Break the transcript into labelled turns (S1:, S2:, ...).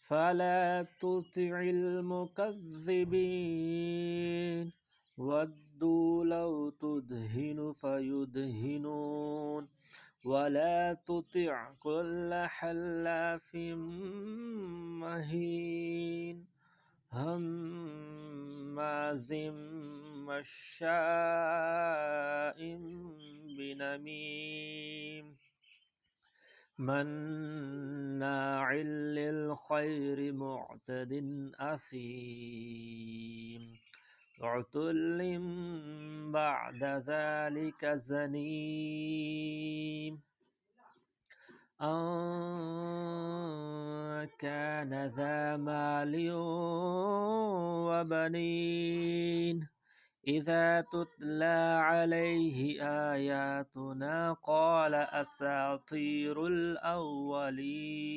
S1: فلا تطع المكذبين ودوا لو تدهن فيدهنون ولا تطع كل حلاف مهين هماز مشاء بنميم مناع للخير معتد أثيم عتل بعد ذلك زنيم أن كان ذا مال وبنين إذا تتلى عليه آياتنا قال أساطير الأولين